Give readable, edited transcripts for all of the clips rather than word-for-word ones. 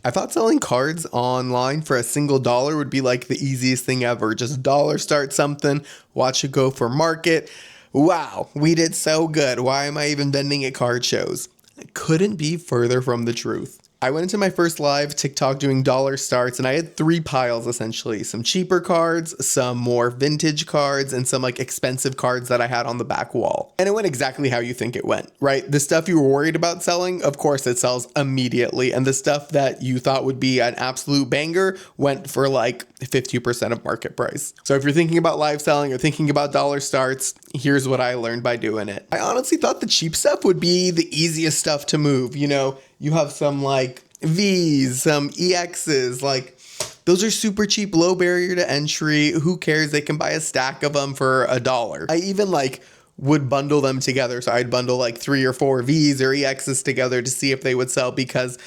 I thought selling cards online for a single dollar would be like the easiest thing ever. Just dollar start something, watch it go for market. Wow, we did so good. Why am I even vending at card shows? It couldn't be further from the truth. I went into my first live TikTok doing dollar starts and I had three piles essentially. Some cheaper cards, some more vintage cards, and some like expensive cards that I had on the back wall. And it went exactly how you think it went, right? The stuff you were worried about selling, of course it sells immediately. And the stuff that you thought would be an absolute banger went for like 50% of market price. So if you're thinking about live selling or thinking about dollar starts, here's what I learned by doing it. I honestly thought the cheap stuff would be the easiest stuff to move. You know, you have some like V's, some EXs, like those are super cheap, low barrier to entry. Who cares? They can buy a stack of them for $1. I even like would bundle them together. So I'd bundle like 3 or 4 V's or EXs together to see if they would sell because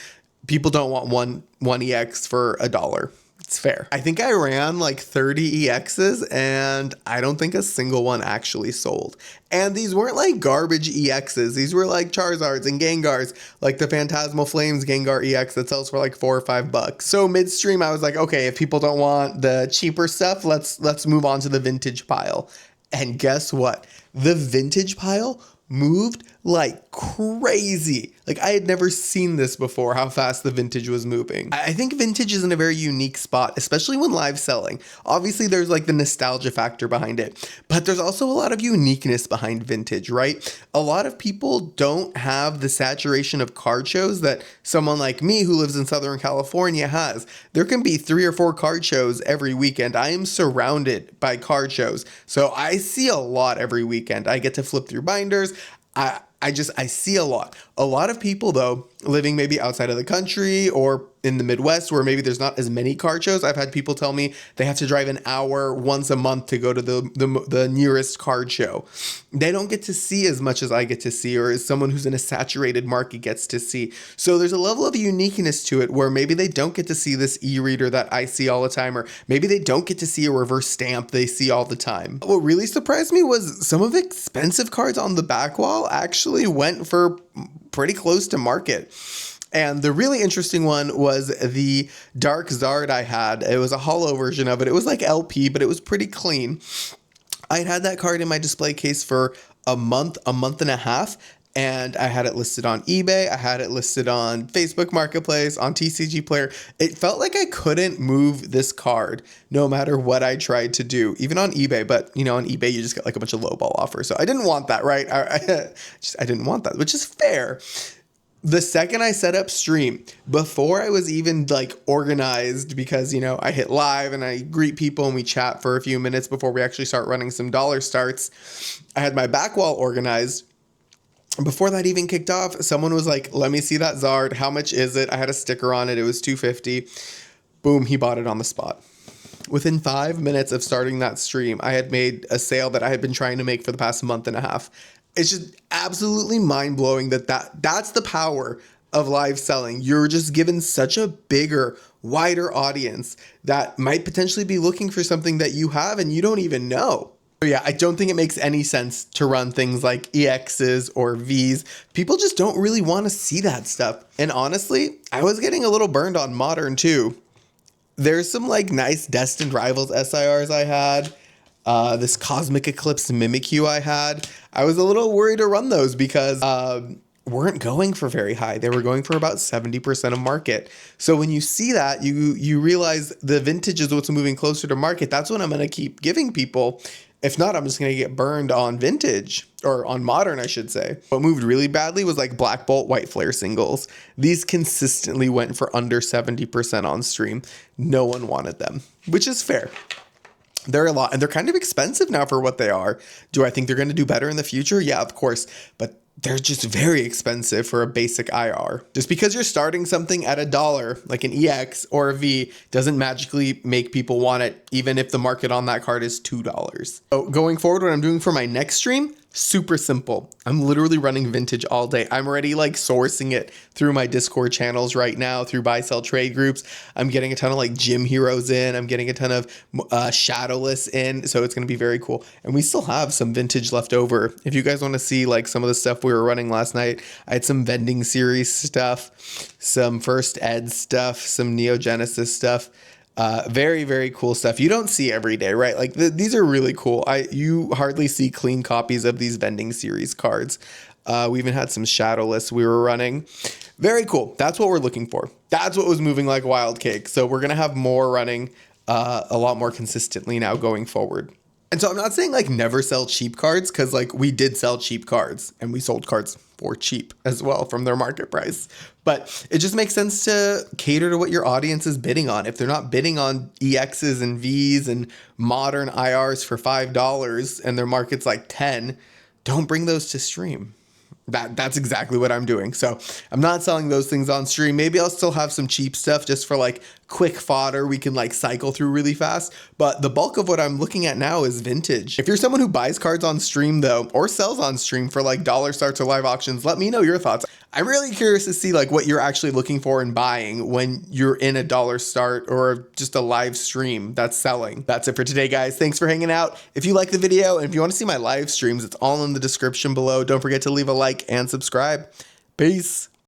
people don't want one EX for $1. It's fair. I think I ran like 30 EXs and I don't think a single one actually sold. And these weren't like garbage EXs. These were like Charizards and Gengars, like the Phantasmal Flames Gengar EX that sells for like $4 or $5. So midstream, I was like, okay, if people don't want the cheaper stuff, let's move on to the vintage pile. And guess what? The vintage pile moved like crazy. Like I had never seen this before, how fast the vintage was moving. I think vintage is in a very unique spot, especially when live selling. Obviously there's like the nostalgia factor behind it, but there's also a lot of uniqueness behind vintage, right? A lot of people don't have the saturation of card shows that someone like me who lives in Southern California has. There can be 3 or 4 card shows every weekend. I am surrounded by card shows. So I see a lot every weekend. I get to flip through binders. I see a lot. A lot of people, though, living maybe outside of the country or in the Midwest where maybe there's not as many card shows. I've had people tell me they have to drive an hour once a month to go to the nearest card show. They don't get to see as much as I get to see or as someone who's in a saturated market gets to see. So there's a level of uniqueness to it where maybe they don't get to see this e-reader that I see all the time, or maybe they don't get to see a reverse stamp they see all the time. What really surprised me was some of the expensive cards on the back wall actually went for pretty close to market. And the really interesting one was the Dark Zard I had. It was a hollow version of it. It was like LP, but it was pretty clean. I'd had that card in my display case for a month and a half, and I had it listed on eBay. I had it listed on Facebook Marketplace, on TCG Player. It felt like I couldn't move this card no matter what I tried to do, even on eBay. But, you know, on eBay, you just get like a bunch of lowball offers. So I didn't want that, right? I didn't want that, which is fair. The second I set up stream, before I was even like organized, because, you know, I hit live and I greet people and we chat for a few minutes before we actually start running some dollar starts, I had my back wall organized. Before that even kicked off, someone was like, let me see that Zard. How much is it? I had a sticker on it. It was $250. Boom, he bought it on the spot. Within 5 minutes of starting that stream, I had made a sale that I had been trying to make for the past month and a half. It's just absolutely mind-blowing that's the power of live selling. You're just given such a bigger, wider audience that might potentially be looking for something that you have and you don't even know. So yeah, I don't think it makes any sense to run things like EXs or Vs. People just don't really want to see that stuff. And honestly, I was getting a little burned on Modern too. There's some like nice Destined Rivals SIRs I had. This Cosmic Eclipse Mimikyu I had. I was a little worried to run those because weren't going for very high. They were going for about 70% of market. So when you see that, you realize the vintage is what's moving closer to market. That's what I'm going to keep giving people. If not, I'm just going to get burned on vintage, or on Modern, I should say. What moved really badly was like Black Bolt, White Flare singles. These consistently went for under 70% on stream. No one wanted them, which is fair. They're a lot, and they're kind of expensive now for what they are. Do I think they're going to do better in the future? Yeah, of course. But they're just very expensive for a basic IR. Just because you're starting something at $1, like an EX or a V, doesn't magically make people want it, even if the market on that card is $2. So going forward, what I'm doing for my next stream, Super simple. I'm literally running vintage all day. I'm already like sourcing it through my Discord channels right now, through buy sell trade groups. I'm getting a ton of like gym heroes in. I'm getting a ton of shadowless in. So it's going to be very cool. And we still have some vintage left over. If you guys want to see like some of the stuff we were running last night, I had some vending series stuff, some first ed stuff, some Neo Genesis stuff. Very, very cool stuff you don't see every day, right? Like these are really cool. You hardly see clean copies of these vending series cards. We even had some shadowless we were running. Very cool. That's what we're looking for. That's what was moving like wild cake. So we're going to have more running a lot more consistently now going forward. And so I'm not saying like never sell cheap cards, because like we did sell cheap cards and we sold cards for cheap as well from their market price. But it just makes sense to cater to what your audience is bidding on. If they're not bidding on EXs and Vs and modern IRs for $5 and their market's like 10, don't bring those to stream. That's exactly what I'm doing. So I'm not selling those things on stream. Maybe I'll still have some cheap stuff just for like quick fodder we can like cycle through really fast. But the bulk of what I'm looking at now is vintage. If you're someone who buys cards on stream though, or sells on stream for like dollar starts or live auctions, let me know your thoughts. I'm really curious to see like what you're actually looking for and buying when you're in a dollar start or just a live stream that's selling. That's it for today, guys. Thanks for hanging out. If you like the video and if you want to see my live streams, it's all in the description below. Don't forget to leave a like and subscribe. Peace.